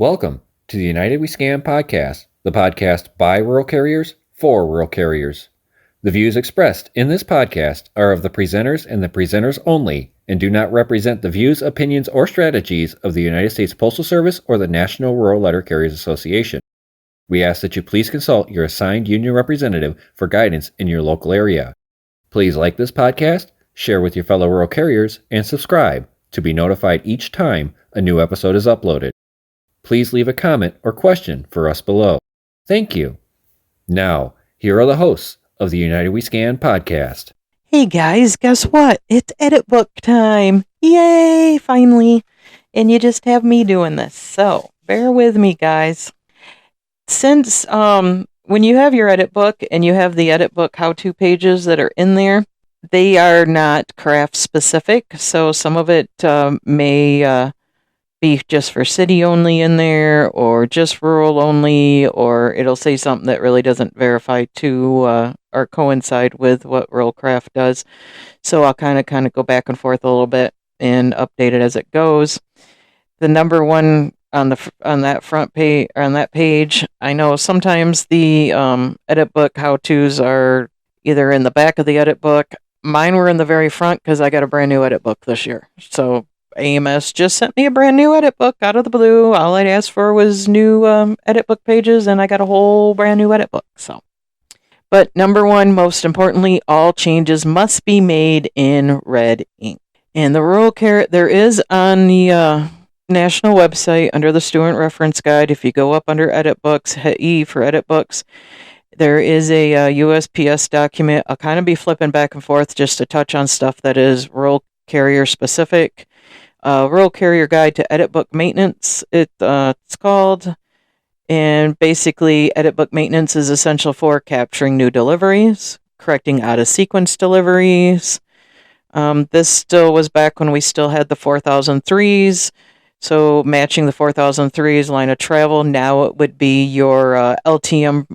Welcome to the United We Scan podcast, the podcast by rural carriers for rural carriers. The views expressed in this podcast are of the presenters and the presenters only and do not represent the views, opinions, or strategies of the United States Postal Service or the National Rural Letter Carriers Association. We ask that you please consult your assigned union representative for guidance in your local area. Please like this podcast, share with your fellow rural carriers, and subscribe to be notified each time a new episode is uploaded. Please leave a comment or question for us below. Thank you. Now, here are the hosts of the United We Scan podcast. Hey guys, guess what? It's edit book time. Yay, finally. And you just have me doing this. So, bear with me, guys. Since when you have your edit book and you have the edit book how-to pages that are in there, they are not craft specific. So some of it may be just for city only in there, or just rural only, or it'll say something that really doesn't verify to or coincide with what Rural Craft does. So I'll kind of go back and forth a little bit and update it as it goes. The number one on that front page, or on that page, I know sometimes the edit book how-tos are either in the back of the edit book. Mine were in the very front because I got a brand new edit book this year. So AMS just sent me a brand new edit book out of the blue. All I'd asked for was new edit book pages, and I got a whole brand new edit book. So, but number one, most importantly, all changes must be made in red ink. And the rural care, there is on the national website under the Student Reference Guide, if you go up under edit books, hit E for edit books, there is a USPS document. I'll kind of be flipping back and forth just to touch on stuff that is rural carrier specific. Rural Carrier Guide to Edit Book Maintenance, it's called. And basically, edit book maintenance is essential for capturing new deliveries, correcting out-of-sequence deliveries. This still was back when we still had the 4003s. So matching the 4003s line of travel, now it would be your LTM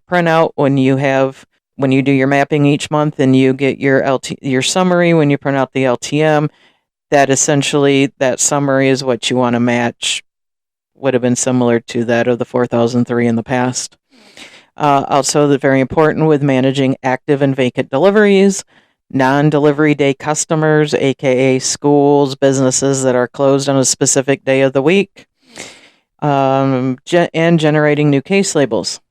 printout when you do your mapping each month and you get your summary when you print out the LTM. That essentially, that summary is what you want to match. Would have been similar to that of the 4003 in the past. Also, very important with managing active and vacant deliveries, non-delivery day customers, aka schools, businesses that are closed on a specific day of the week, and generating new case labels.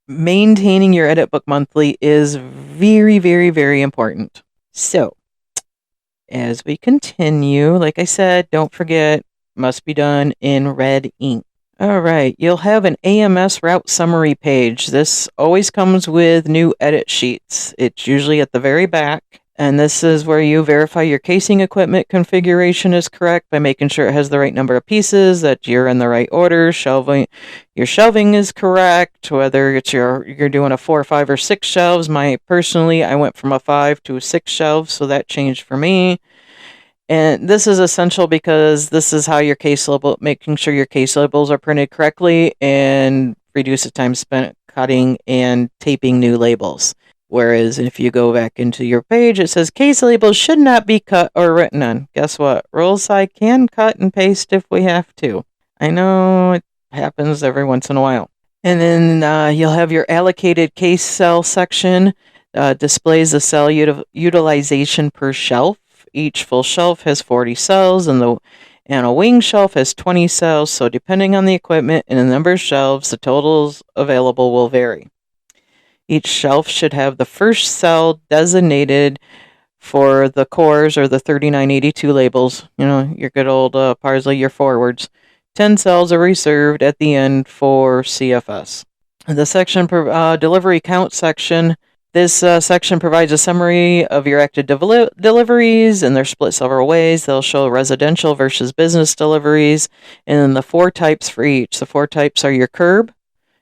Maintaining your edit book monthly is very, very, very important. So, as we continue, like I said, don't forget, must be done in red ink. All right, you'll have an AMS route summary page. This always comes with new edit sheets. It's usually at the very back, and this is where you verify your casing equipment configuration is correct by making sure it has the right number of pieces, that you're in the right order, your shelving is correct, whether it's you're doing a 4, 5, or 6 shelves. I went from a 5 to a 6 shelves, so that changed for me. And this is essential because this is how making sure your case labels are printed correctly and reduce the time spent cutting and taping new labels. Whereas if you go back into your page, it says case labels should not be cut or written on. Guess what? Rural side can cut and paste if we have to. I know it happens every once in a while. And then you'll have your allocated case cell section, displays the cell utilization per shelf. Each full shelf has 40 cells, and a wing shelf has 20 cells, so depending on the equipment and the number of shelves, the totals available will vary. Each shelf should have the first cell designated for the cores or the 3982 labels, your good old Parsley, your forwards. 10 cells are reserved at the end for CFS. The section delivery count section. This section provides a summary of your active deliveries, and they're split several ways. They'll show residential versus business deliveries, and then the 4 types for each. The 4 types are your curb,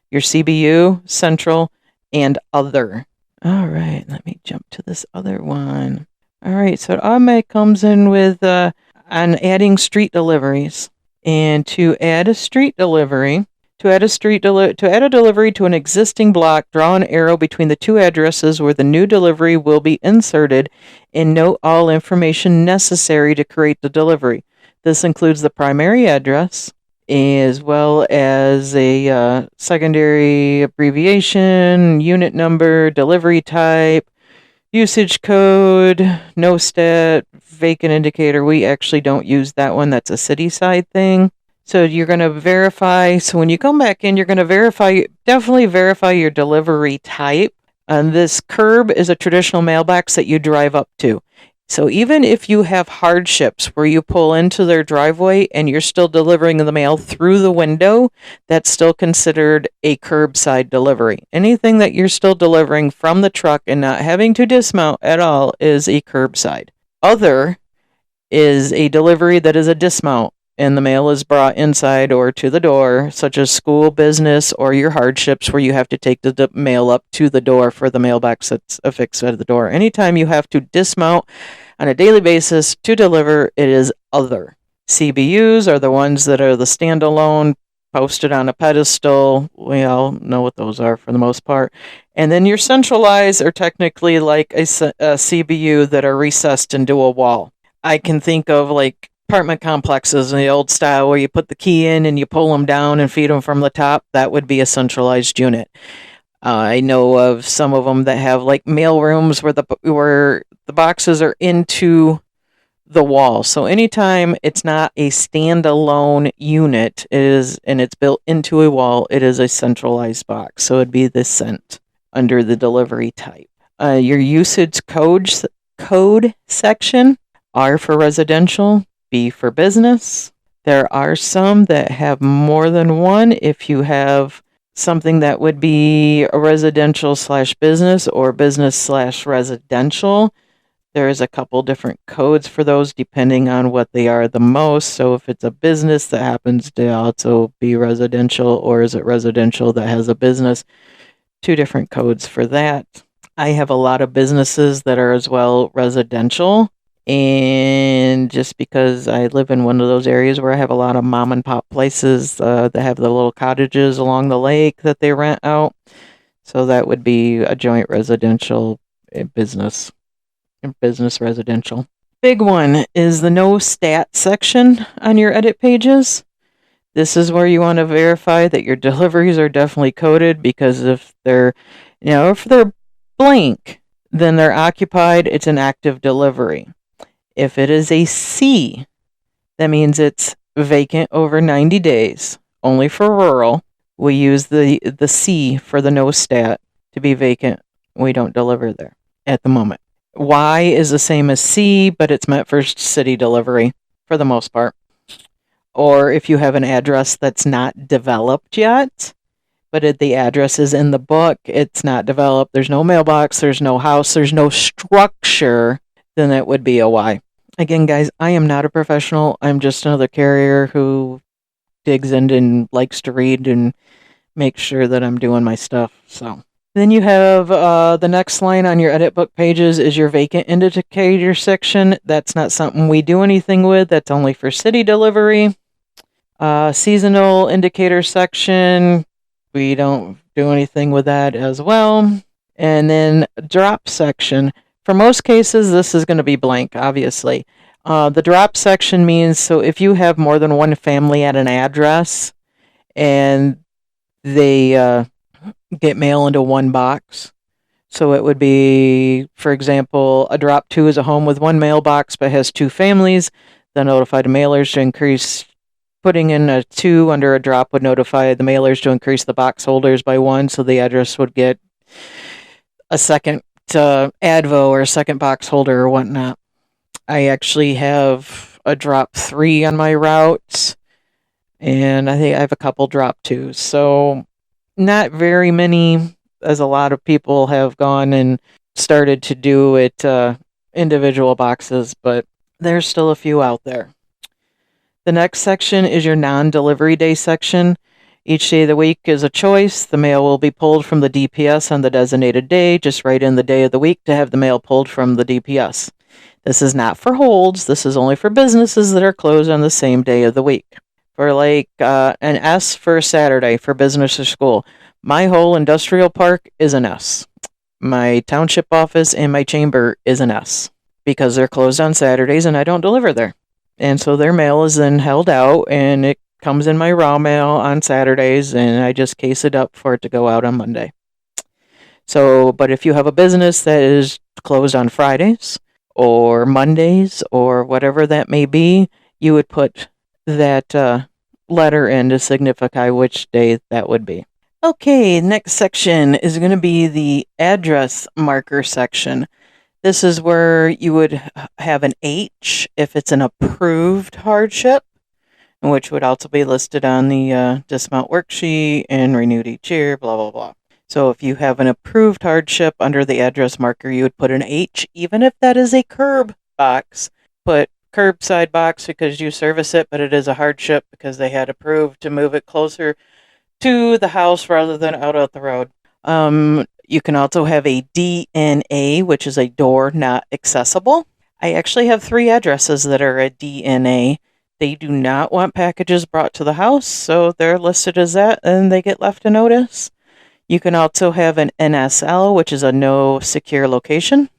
your CBU, central, and other. All right, let me jump to this other one. All right, so it automatically comes in with on adding street deliveries. And to add a delivery to an existing block, draw an arrow between the 2 addresses where the new delivery will be inserted, and note all information necessary to create the delivery. This includes the primary address, as well as a secondary abbreviation, unit number, delivery type, usage code, no stat, vacant indicator. We actually don't use that one. That's a city side thing. So you're going to verify. So when you come back in, you're going to definitely verify your delivery type. And this curb is a traditional mailbox that you drive up to. So even if you have hardships where you pull into their driveway and you're still delivering the mail through the window, that's still considered a curbside delivery. Anything that you're still delivering from the truck and not having to dismount at all is a curbside. Other is a delivery that is a dismount and the mail is brought inside or to the door, such as school, business, or your hardships where you have to take the mail up to the door for the mailbox that's affixed at the door. Anytime you have to dismount on a daily basis to deliver, it is other. CBUs are the ones that are the standalone, posted on a pedestal. We all know what those are for the most part. And then your centralized are technically like a CBU that are recessed into a wall. I can think of like apartment complexes in the old style where you put the key in and you pull them down and feed them from the top. That would be a centralized unit. I know of some of them that have like mail rooms where the boxes are into the wall. So anytime it's not a standalone unit, and it's built into a wall, it is a centralized box. So it'd be the cent under the delivery type. Your usage code section, R for residential, B for business. There are some that have more than one. If you have something that would be a residential/business or business/residential, there is a couple different codes for those depending on what they are the most. So if it's a business that happens to also be residential, or is it residential that has a business, two different codes for that. I have a lot of businesses that are as well residential. And just because I live in one of those areas where I have a lot of mom and pop places that have the little cottages along the lake that they rent out. So that would be a joint residential business residential. Big one is the no stat section on your edit pages. This is where you want to verify that your deliveries are definitely coded, because if they're blank, then they're occupied. It's an active delivery. If it is a C, that means it's vacant over 90 days. Only for rural, we use the C for the no stat to be vacant. We don't deliver there at the moment. Y is the same as C, but it's meant for city delivery for the most part. Or if you have an address that's not developed yet, but the address is in the book, it's not developed, there's no mailbox, there's no house, there's no structure, then it would be a Y. Again, guys, I am not a professional. I'm just another carrier who digs in and likes to read and make sure that I'm doing my stuff. So then you have the next line on your edit book pages is your vacant indicator section. That's not something we do anything with. That's only for city delivery. Seasonal indicator section, we don't do anything with that as well. And then drop section. For most cases, this is going to be blank, obviously. The drop section means, so if you have more than one family at an address and they get mail into one box, so it would be, for example, a drop 2 is a home with one mailbox but has 2 families. They'll notify the mailers to increase. Putting in a 2 under a drop would notify the mailers to increase the box holders by 1, so the address would get a second Advo or a second box holder or whatnot. I actually have a drop 3 on my route, and I think I have a couple drop 2s. So not very many, as a lot of people have gone and started to do it individual boxes, but there's still a few out there. The next section is your non-delivery day section. Each day of the week is a choice. The mail will be pulled from the DPS on the designated day. Just write in the day of the week to have the mail pulled from the DPS. This is not for holds. This is only for businesses that are closed on the same day of the week. For like an S for Saturday for business or school. My whole industrial park is an S. My township office and my chamber is an S, because they're closed on Saturdays and I don't deliver there. And so their mail is then held out, and it comes in my raw mail on Saturdays, and I just case it up for it to go out on Monday. So, but if you have a business that is closed on Fridays or Mondays or whatever that may be, you would put that letter in to signify which day that would be. Okay, next section is going to be the address marker section. This is where you would have an H if it's an approved hardship, which would also be listed on the dismount worksheet and renewed each year, blah, blah, blah. So if you have an approved hardship under the address marker, you would put an H, even if that is a curb box. Put curbside box because you service it, but it is a hardship because they had approved to move it closer to the house rather than out at the road. You can also have a DNA, which is a door not accessible. I actually have 3 addresses that are a DNA. They do not want packages brought to the house, so they're listed as that, and they get left a notice. You can also have an NSL, which is a no secure location.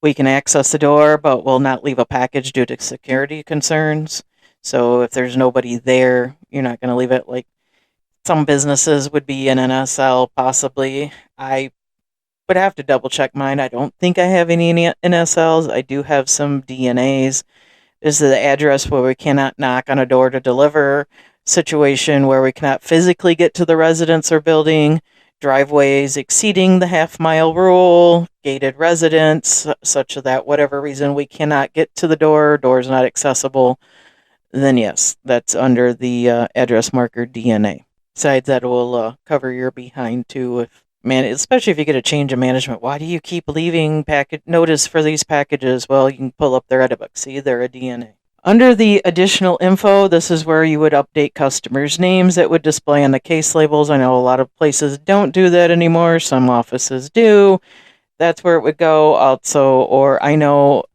We can access the door, but will not leave a package due to security concerns. So if there's nobody there, you're not going to leave it. Like some businesses would be an NSL, possibly. I would have to double check mine. I don't think I have any NSLs. I do have some DNAs. This is the address where we cannot knock on a door to deliver. Situation where we cannot physically get to the residence or building, driveways exceeding the half-mile rule, gated residence, such that whatever reason we cannot get to the door is not accessible, then yes, that's under the address marker DNA. Besides that, it will cover your behind too, especially if you get a change of management. Why do you keep leaving notice for these packages? Well, you can pull up their edit book. See, they're a DNA. Under the additional info, this is where you would update customers' names that would display on the case labels. I know a lot of places don't do that anymore. Some offices do. That's where it would go also. Or I know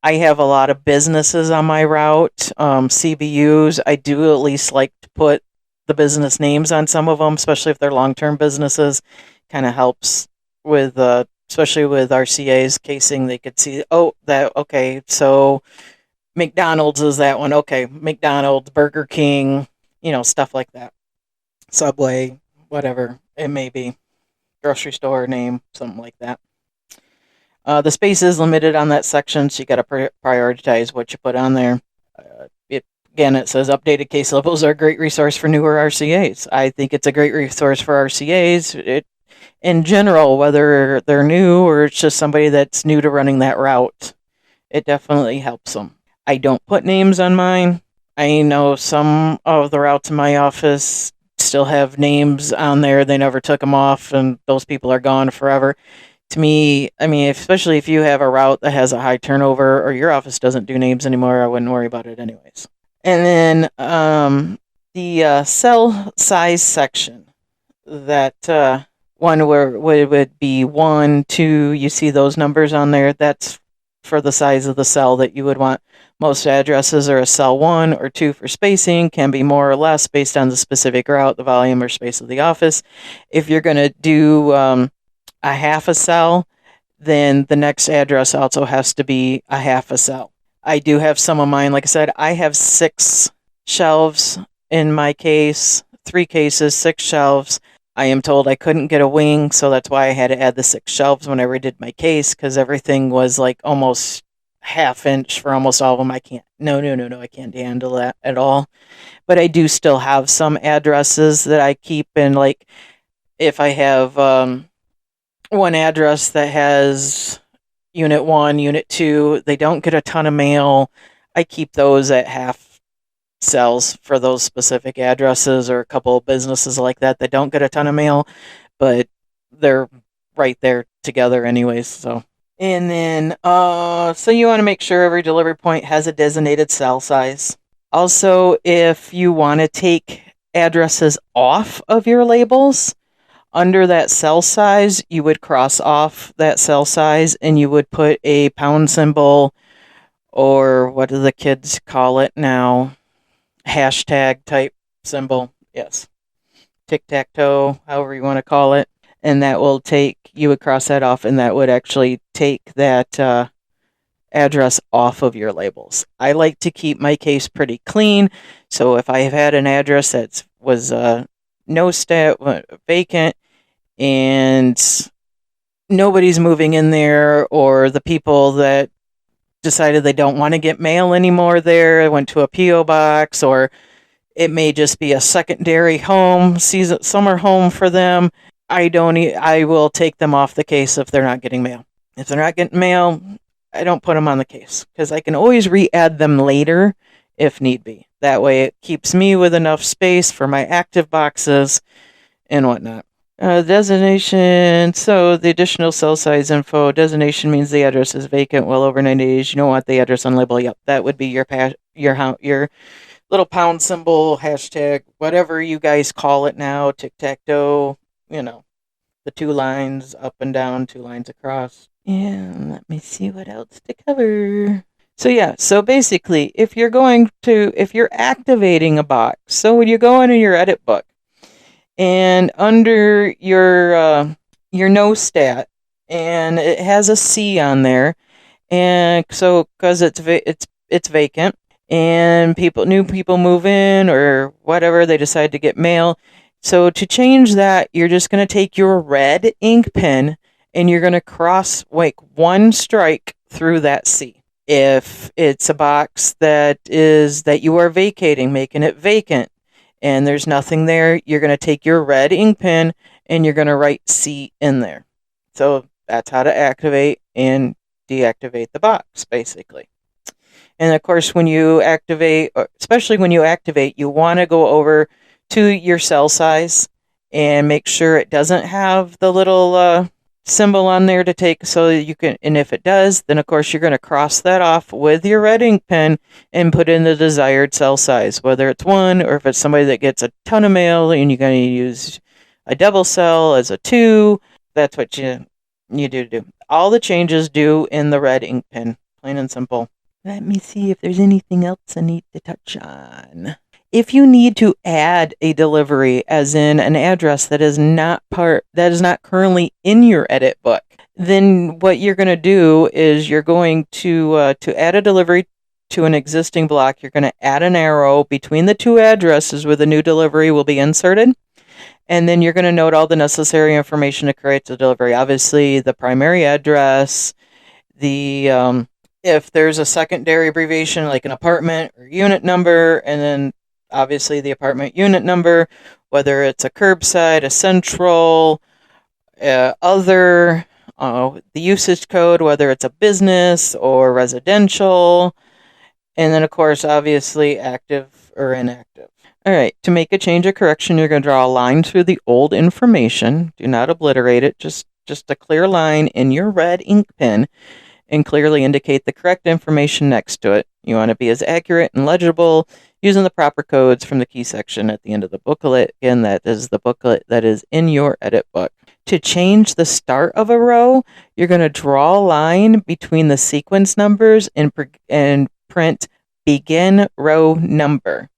I have a lot of businesses on my route, CBUs. I do at least like to put the business names on some of them, especially if they're long-term businesses. Kind of helps with, especially with RCA's casing. They could see, okay, so McDonald's is that one. Okay, McDonald's, Burger King, stuff like that. Subway, whatever it may be. Grocery store name, something like that. The space is limited on that section, so you got to prioritize what you put on there. It says updated case levels are a great resource for newer RCAs. I think it's a great resource for RCAs. In general, whether they're new or it's just somebody that's new to running that route, it definitely helps them. I don't put names on mine. I know some of the routes in my office still have names on there. They never took them off, and those people are gone forever. To me, especially if you have a route that has a high turnover or your office doesn't do names anymore, I wouldn't worry about it anyways. And then the cell size section, that one where it would be 1, 2, you see those numbers on there, that's for the size of the cell that you would want. Most addresses are a cell 1 or 2 for spacing, can be more or less based on the specific route, the volume, or space of the office. If you're going to do a half a cell, then the next address also has to be a half a cell. I do have some of mine. Like I said, I have 6 shelves in my case, 3 cases, 6 shelves. I am told I couldn't get a wing, so that's why I had to add the 6 shelves whenever I did my case, because everything was like almost half-inch for almost all of them. I can't. No, I can't handle that at all. But I do still have some addresses that I keep in, like, if I have one address that has Unit 1, Unit 2, they don't get a ton of mail. I keep those at half cells for those specific addresses, or a couple of businesses like that don't get a ton of mail, but they're right there together anyways. So, and then so you want to make sure every delivery point has a designated cell size. Also, if you want to take addresses off of your labels, under that cell size, you would cross off that cell size and you would put a pound symbol, or what do the kids call it now? Hashtag type symbol. Yes. Tic-tac-toe, however you want to call it. And that will you would cross that off, and that would actually take that address off of your labels. I like to keep my case pretty clean, so if I have had an address that was no stat vacant and nobody's moving in there, or the people that decided they don't want to get mail anymore there went to a PO box, or it may just be a secondary home, summer home for them. I will take them off the case if they're not getting mail. If they're not getting mail, I don't put them on the case because I can always re-add them later if need be. That way it keeps me with enough space for my active boxes and whatnot. Designation. So the additional cell size info. Designation means the address is vacant well over 90 days. You don't want the address on label. Yep, that would be your little pound symbol, hashtag, whatever you guys call it now, tic-tac-toe, the 2 lines up and down, 2 lines across. And let me see what else to cover. So basically, if you're activating a box, so when you go into your edit book, and under your no stat, and it has a C on there, and so because it's vacant, and new people move in or whatever, they decide to get mail. So to change that, you're just going to take your red ink pen and you're going to cross like 1 strike through that C. If it's a box that you are vacating, making it vacant, and there's nothing there, you're going to take your red ink pen and you're going to write C in there. So that's how to activate and deactivate the box, basically. And of course, when you activate, especially when you activate, you want to go over to your cell size and make sure it doesn't have the little symbol on there to take, so that you can, and if it does, then of course you're going to cross that off with your red ink pen and put in the desired cell size, whether it's 1 or if it's somebody that gets a ton of mail and you're going to use a double cell as a 2. That's what you do. All the changes do in the red ink pen, plain and simple. Let me see if there's anything else I need to touch on. If you need to add a delivery, as in an address that is not currently in your edit book, then what you're going to do is you're going to add a delivery to an existing block. You're going to add an arrow between the 2 addresses where the new delivery will be inserted. And then you're going to note all the necessary information to create the delivery. Obviously, the primary address, if there's a secondary abbreviation like an apartment or unit number, and then obviously the apartment unit number, whether it's a curbside, a central, other, the usage code, whether it's a business or residential, and then of course obviously active or inactive. All right, to make a change or correction, you're going to draw a line through the old information. Do not obliterate it, just a clear line in your red ink pen and clearly indicate the correct information next to it. You want to be as accurate and legible using the proper codes from the key section at the end of the booklet. Again, that is the booklet that is in your edit book. To change the start of a row, you're going to draw a line between the sequence numbers and print begin row number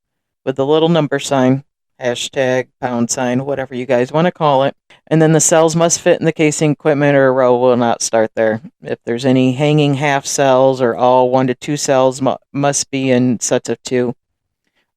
with the little number sign, hashtag, pound sign, whatever you guys want to call it. And then the cells must fit in the casing equipment or a row will not start there. If there's any hanging half cells or all 1 to 2 cells must be in sets of 2.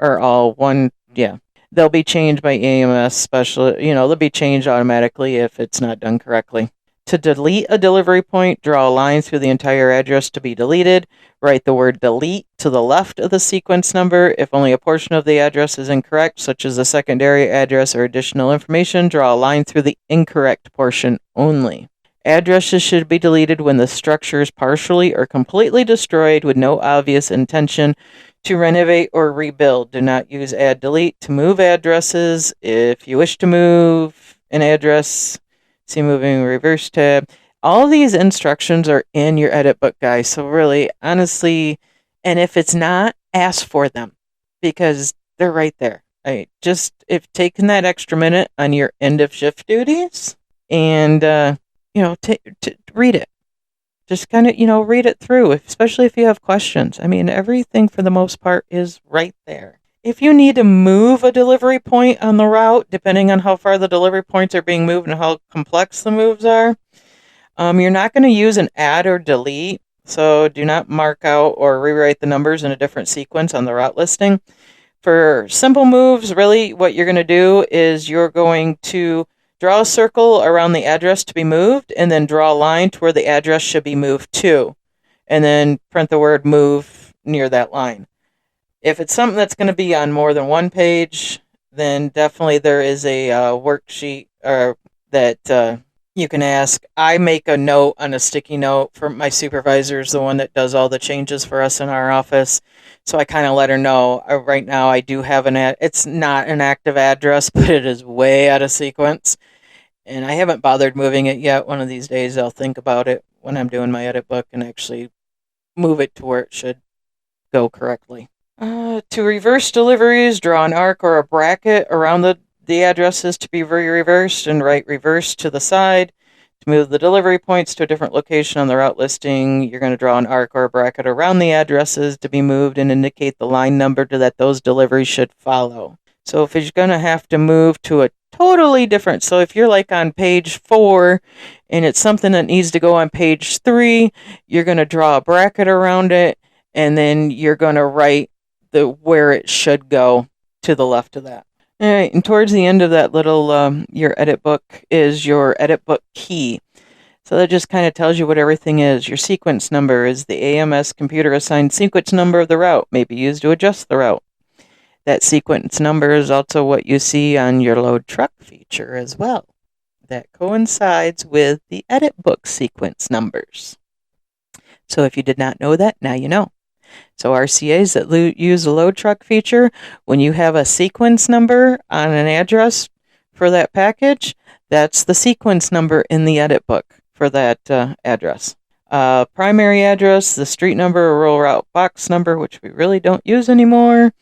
Or all 1, yeah. They'll be changed by EMS special, they'll be changed automatically if it's not done correctly. To delete a delivery point, draw a line through the entire address to be deleted. Write the word delete to the left of the sequence number. If only a portion of the address is incorrect, such as a secondary address or additional information, draw a line through the incorrect portion only. Addresses should be deleted when the structure is partially or completely destroyed with no obvious intention to renovate or rebuild. Do not use add delete to move addresses. If you wish to move an address, see moving reverse tab. All of these instructions are in your edit book, guys. So really, honestly, and if it's not, ask for them because they're right there. If taking that extra minute on your end of shift duties and, read it. Just kind of, read it through, especially if you have questions. I mean, everything for the most part is right there. If you need to move a delivery point on the route, depending on how far the delivery points are being moved and how complex the moves are, you're not going to use an add or delete. So do not mark out or rewrite the numbers in a different sequence on the route listing. For simple moves, really what you're going to do is you're going to draw a circle around the address to be moved, and then draw a line to where the address should be moved to, and then print the word move near that line. If it's something that's going to be on more than one page, then definitely there is a worksheet that you can ask. I make a note on a sticky note for my supervisor, is the one that does all the changes for us in our office. So I kind of let her know. Right now, I do have it's not an active address, but it is way out of sequence. And I haven't bothered moving it yet. One of these days, I'll think about it when I'm doing my edit book and actually move it to where it should go correctly. To reverse deliveries, draw an arc or a bracket around the addresses to be reversed, and write reverse to the side. To move the delivery points to a different location on the route listing, you're going to draw an arc or a bracket around the addresses to be moved and indicate the line number that those deliveries should follow. So if you're going to have to move to a totally different, so if you're like on page 4 and it's something that needs to go on page 3, you're going to draw a bracket around it, and then you're going to write where it should go to the left of that. All right, and towards the end of that little, your edit book is your edit book key. So that just kind of tells you what everything is. Your sequence number is the AMS computer assigned sequence number of the route, may be used to adjust the route. That sequence number is also what you see on your load truck feature as well. That coincides with the edit book sequence numbers. So if you did not know that, now you know. So RCAs that use the load truck feature, when you have a sequence number on an address for that package, that's the sequence number in the edit book for that address. Primary address, the street number or rural route box number, which we really don't use anymore.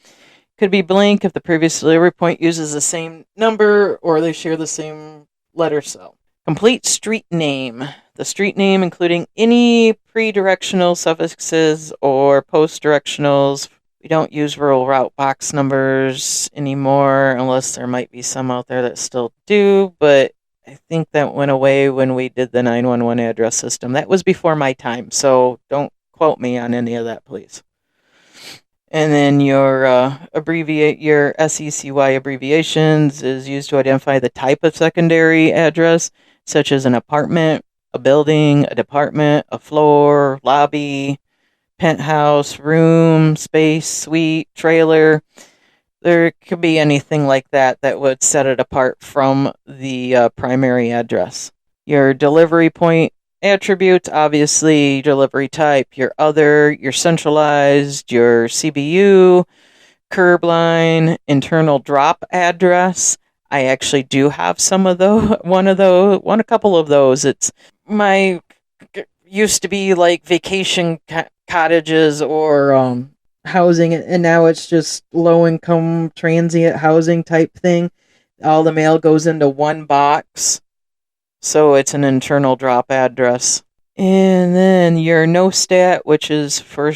Could be blank if the previous delivery point uses the same number or they share the same letter cell. Complete street name. The street name, including any pre-directional suffixes or post-directionals. We don't use rural route box numbers anymore, unless there might be some out there that still do, but I think that went away when we did the 911 address system. That was before my time, so don't quote me on any of that, please. And then your your SECY abbreviations is used to identify the type of secondary address, such as an apartment, a building, a department, a floor, lobby, penthouse, room, space, suite, trailer. There could be anything like that that would set it apart from the primary address. Your delivery point attributes, obviously, delivery type, your other, your centralized, your CBU, curb line, internal drop address. I actually do have some of those, a couple of those. It's used to be like vacation cottages or housing, and now it's just low-income transient housing type thing. All the mail goes into one box, so it's an internal drop address. And then your no stat, which is for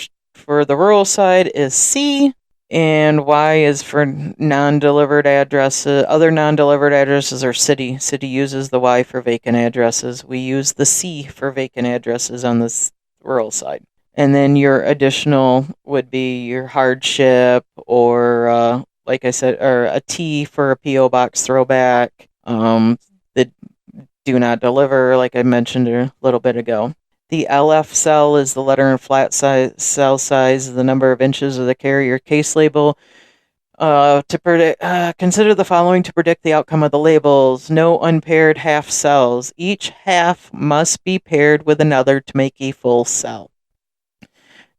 the rural side, is C, and Y is for non-delivered addresses. Other non-delivered addresses are city. City uses the Y for vacant addresses. We use the C for vacant addresses on the rural side. And then your additional would be your hardship, or like I said, or a T for a P.O. box throwback. The do not deliver, like I mentioned a little bit ago. The LF cell is the letter and flat cell size, the number of inches of the carrier case label. To predict, consider the following to predict the outcome of the labels. No unpaired half cells. Each half must be paired with another to make a full cell.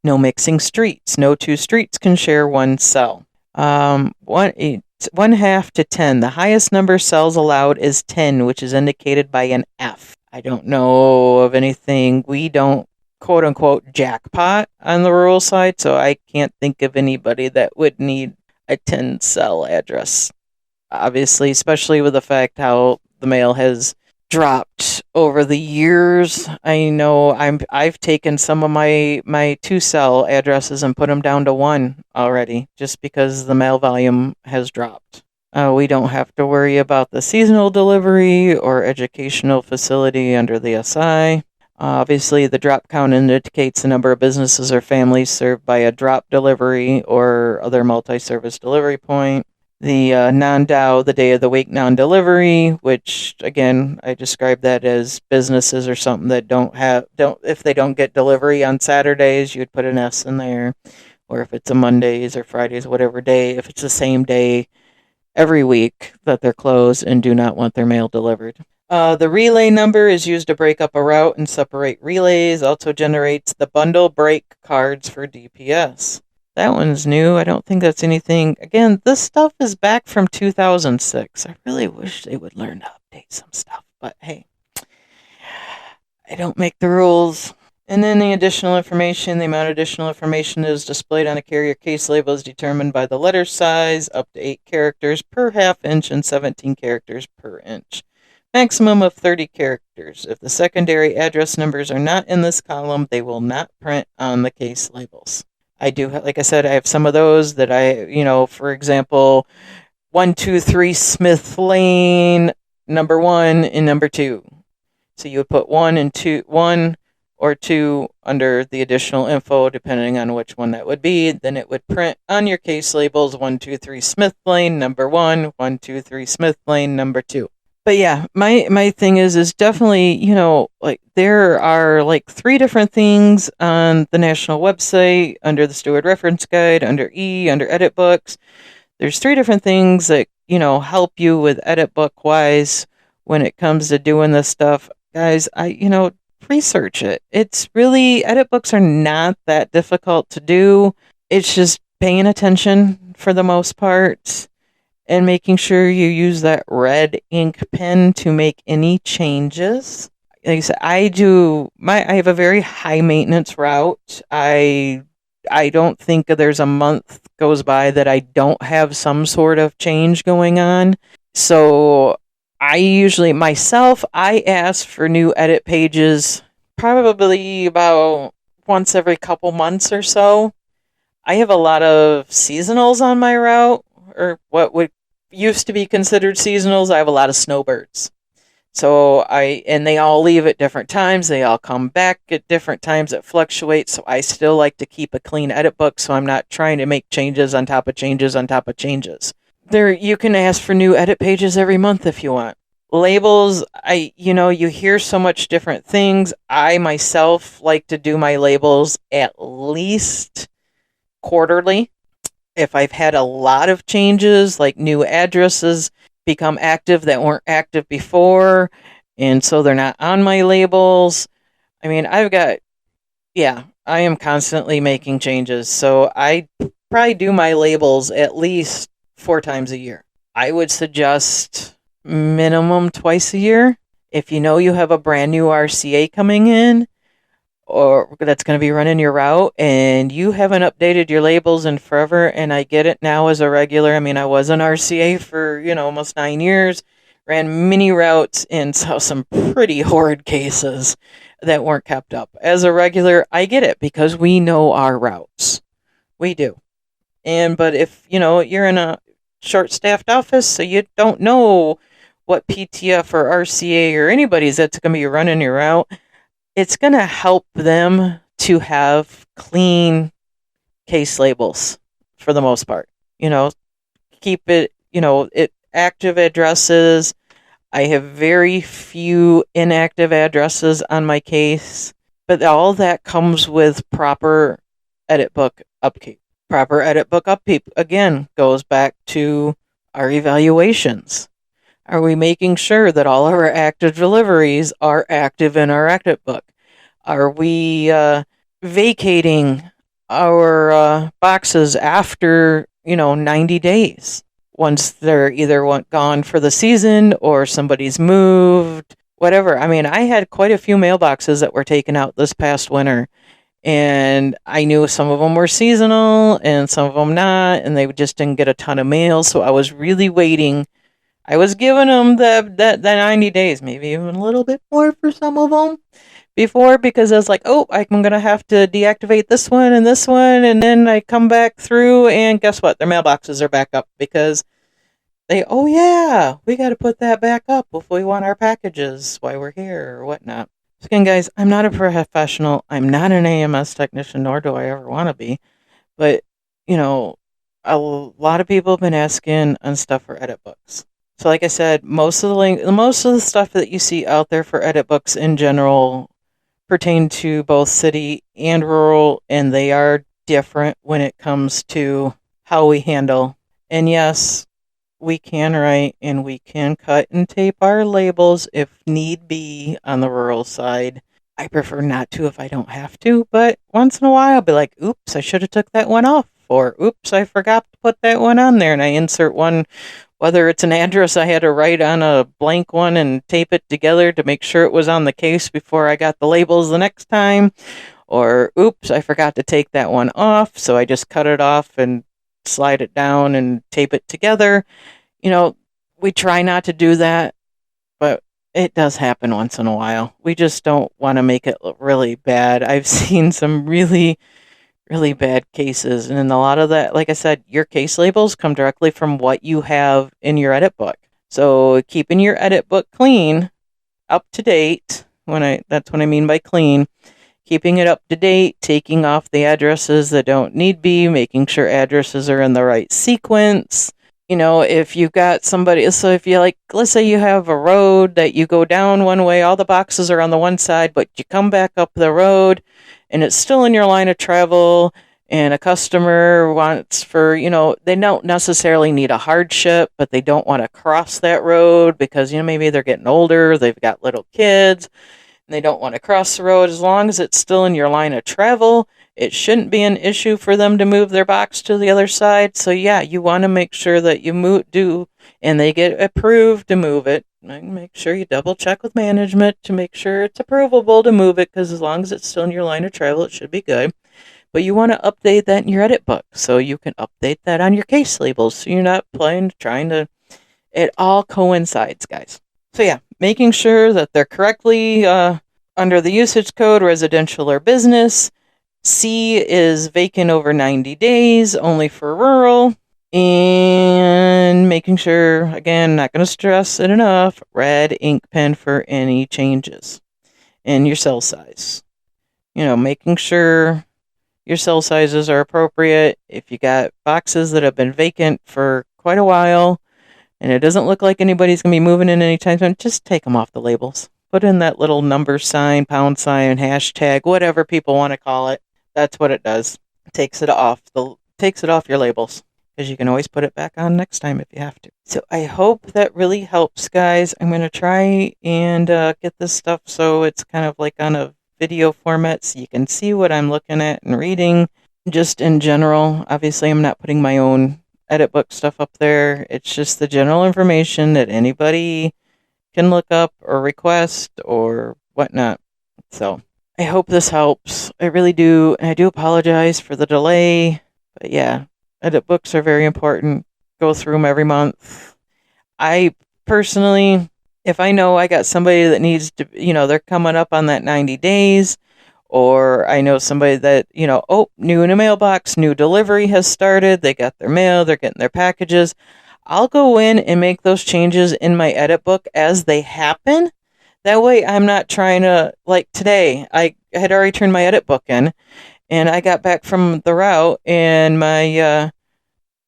No mixing streets. No two streets can share one cell. 1/2 to 10. The highest number of cells allowed is 10, which is indicated by an F. I don't know of anything. We don't, quote unquote, jackpot on the rural side, so I can't think of anybody that would need a 10 cell address. Obviously, especially with the fact how the mail has dropped over the years. I know I've taken some of my 2 cell addresses and put them down to 1 already, just because the mail volume has dropped. We don't have to worry about the seasonal delivery or educational facility under the SI. Obviously, the drop count indicates the number of businesses or families served by a drop delivery or other multi-service delivery point. The non-DAO, the day of the week non-delivery, which again I describe that as businesses or something that if they don't get delivery on Saturdays, you would put an S in there, or if it's a Mondays or Fridays, whatever day, if it's the same day every week that they're closed and do not want their mail delivered. The relay number is used to break up a route and separate relays. Also generates the bundle break cards for DPS. That one's new. I don't think that's anything. Again, this stuff is back from 2006. I really wish they would learn to update some stuff. But hey, I don't make the rules. And then the additional information, the amount of additional information is displayed on a carrier case label is determined by the letter size, up to 8 characters per half inch and 17 characters per inch. Maximum of 30 characters. If the secondary address numbers are not in this column, they will not print on the case labels. I do, like I said, I have some of those that for example, 123 Smith Lane, number 1 and number 2. So you would put 1 or 2 under the additional info, depending on which one that would be. Then it would print on your case labels 123 Smith Lane, number 1, 123 Smith Lane, number 2. But yeah, my thing is definitely, like there are like 3 different things on the national website under the Steward Reference Guide, under E, under edit books. There's 3 different things that, help you with edit book wise when it comes to doing this stuff. Guys, research it. It's really, edit books are not that difficult to do. It's just paying attention for the most part. And making sure you use that red ink pen to make any changes. Like I said, I have a very high maintenance route. I don't think there's a month goes by that I don't have some sort of change going on. So I usually I ask for new edit pages probably about once every couple months or so. I have a lot of seasonals on my route, or what would used to be considered seasonals. I have a lot of snowbirds. And they all leave at different times. They all come back at different times. It fluctuates. So I still like to keep a clean edit book so I'm not trying to make changes on top of changes on top of changes. You can ask for new edit pages every month if you want. Labels, you hear so much different things. I myself like to do my labels at least quarterly. If I've had a lot of changes, like new addresses become active that weren't active before, and so they're not on my labels. I mean, I am constantly making changes, so I probably do my labels at least 4 times a year. I would suggest minimum twice a year. If you know you have a brand new RCA coming in, or that's going to be running your route, and you haven't updated your labels in forever, and I get it now as a regular. I mean, I was an RCA for, almost 9 years, ran mini routes, and saw some pretty horrid cases that weren't kept up. As a regular, I get it, because we know our routes. We do. But if, you're in a short-staffed office, so you don't know what PTF or RCA or anybody's that's going to be running your route, it's going to help them to have clean case labels for the most part. Keep it, active addresses. I have very few inactive addresses on my case, but all that comes with proper edit book upkeep. Proper edit book upkeep, again, goes back to our evaluations. Are we making sure that all of our active deliveries are active in our edit book? Are we vacating our boxes after, 90 days? Once they're either gone for the season or somebody's moved, whatever. I mean, I had quite a few mailboxes that were taken out this past winter. And I knew some of them were seasonal and some of them not. And they just didn't get a ton of mail. So I was really waiting. I was giving them the 90 days, maybe even a little bit more for some of them before, because I was like, oh, I'm going to have to deactivate this one, and then I come back through, and guess what? Their mailboxes are back up, because we got to put that back up if we want our packages while we're here or whatnot. So again, guys, I'm not a professional. I'm not an AMS technician, nor do I ever want to be. But, you know, a lot of people have been asking on stuff for edit books. So like I said, most of the stuff that you see out there for edit books in general pertain to both city and rural, and they are different when it comes to how we handle. And yes, we can write and we can cut and tape our labels if need be on the rural side. I prefer not to if I don't have to, but once in a while I'll be like, oops, I should have took that one off, or oops, I forgot to put that one on there, and I insert one, whether it's an address I had to write on a blank one and tape it together to make sure it was on the case before I got the labels the next time, or oops, I forgot to take that one off, so I just cut it off and slide it down and tape it together. We try not to do that, but it does happen once in a while. We just don't want to make it look really bad. I've seen some really, really bad cases, and in a lot of that, like I said, your case labels come directly from what you have in your edit book. So keeping your edit book clean, up to date, that's what I mean by clean, keeping it up to date, taking off the addresses that don't need be, making sure addresses are in the right sequence. If you've got somebody, so if you let's say you have a road that you go down one way, all the boxes are on the one side, but you come back up the road and it's still in your line of travel, and a customer wants they don't necessarily need a hardship, but they don't want to cross that road because, maybe they're getting older, they've got little kids, and they don't want to cross the road. As long as it's still in your line of travel, it shouldn't be an issue for them to move their box to the other side. So yeah, you want to make sure that you and they get approved to move it. Make sure you double check with management to make sure it's approvable to move it, because as long as it's still in your line of travel, it should be good. But you want to update that in your edit book, so you can update that on your case labels, so you're not trying to. It all coincides, guys. So yeah, making sure that they're correctly under the usage code, residential or business. C is vacant over 90 days, only for rural. And making sure, again, not going to stress it enough, red ink pen for any changes. And your cell size. Making sure your cell sizes are appropriate. If you got boxes that have been vacant for quite a while, and it doesn't look like anybody's going to be moving in anytime soon, just take them off the labels. Put in that little number sign, pound sign, hashtag, whatever people want to call it. That's what it does. It takes it off your labels, because you can always put it back on next time if you have to. So I hope that really helps, guys. I'm going to try and get this stuff so it's kind of like on a video format, so you can see what I'm looking at and reading. Just in general, obviously I'm not putting my own edit book stuff up there. It's just the general information that anybody can look up or request or whatnot. So I hope this helps. I really do. And I do apologize for the delay. But yeah, edit books are very important. Go through them every month. I personally, if I know I got somebody that needs to, they're coming up on that 90 days, or I know somebody that, new in a mailbox, new delivery has started, they got their mail, they're getting their packages, I'll go in and make those changes in my edit book as they happen. That way I'm not trying to, like today, I had already turned my edit book in, and I got back from the route, and my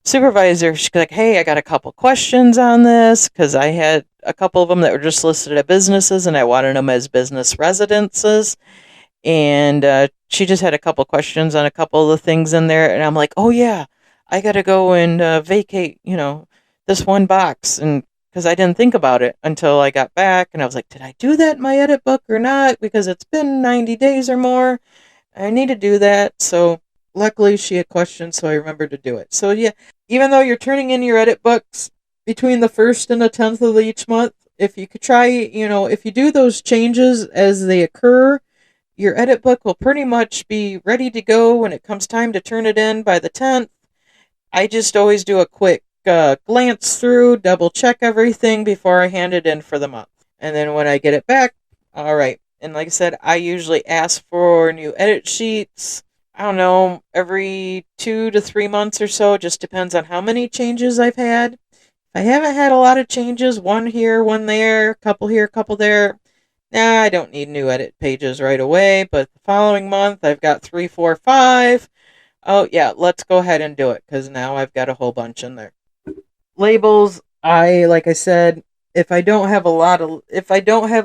supervisor, she's like, hey, I got a couple questions on this, because I had a couple of them that were just listed as businesses, and I wanted them as business residences. And she just had a couple questions on a couple of the things in there, and I'm like, oh yeah, I gotta go and vacate, this one box, and because I didn't think about it until I got back, and I was like, did I do that in my edit book or not? Because it's been 90 days or more. I need to do that. So luckily she had questions, so I remembered to do it. So yeah, even though you're turning in your edit books between the 1st and the 10th of each month, if you could try, if you do those changes as they occur, your edit book will pretty much be ready to go when it comes time to turn it in by the 10th. I just always do a quick glance through, double check everything before I hand it in for the month. And then when I get it back, all right. And like I said, I usually ask for new edit sheets, I don't know, every 2 to 3 months or so. Just depends on how many changes I've had. If I haven't had a lot of changes, one here, one there, a couple here, a couple there, Nah, I don't need new edit pages right away, but the following month I've got 3, 4, 5. Oh, yeah, let's go ahead and do it because now I've got a whole bunch in there. Labels, like I said, if I don't have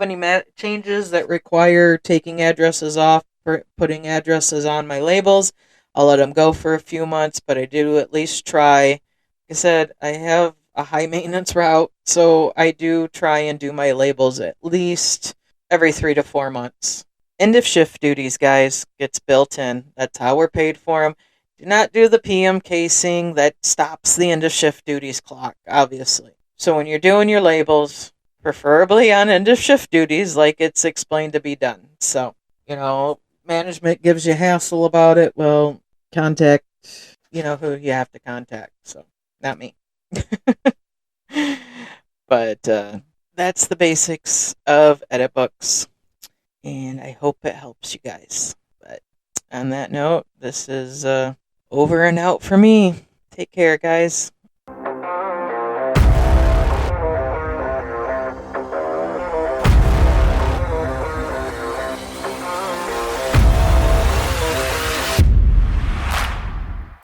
any changes that require taking addresses off, putting addresses on my labels, I'll let them go for a few months, but I do at least try. Like I said, I have a high maintenance route, so I do try and do my labels at least every 3 to 4 months. End of shift duties, guys, gets built in. That's how we're paid for them. Do not do the PM casing that stops the end of shift duties clock, obviously. So when you're doing your labels, preferably on end of shift duties, like it's explained to be done. So, management gives you hassle about it. Well, contact, who you have to contact. So, not me. But that's the basics of edit books. And I hope it helps you guys. But on that note, this is over and out for me. Take care, guys.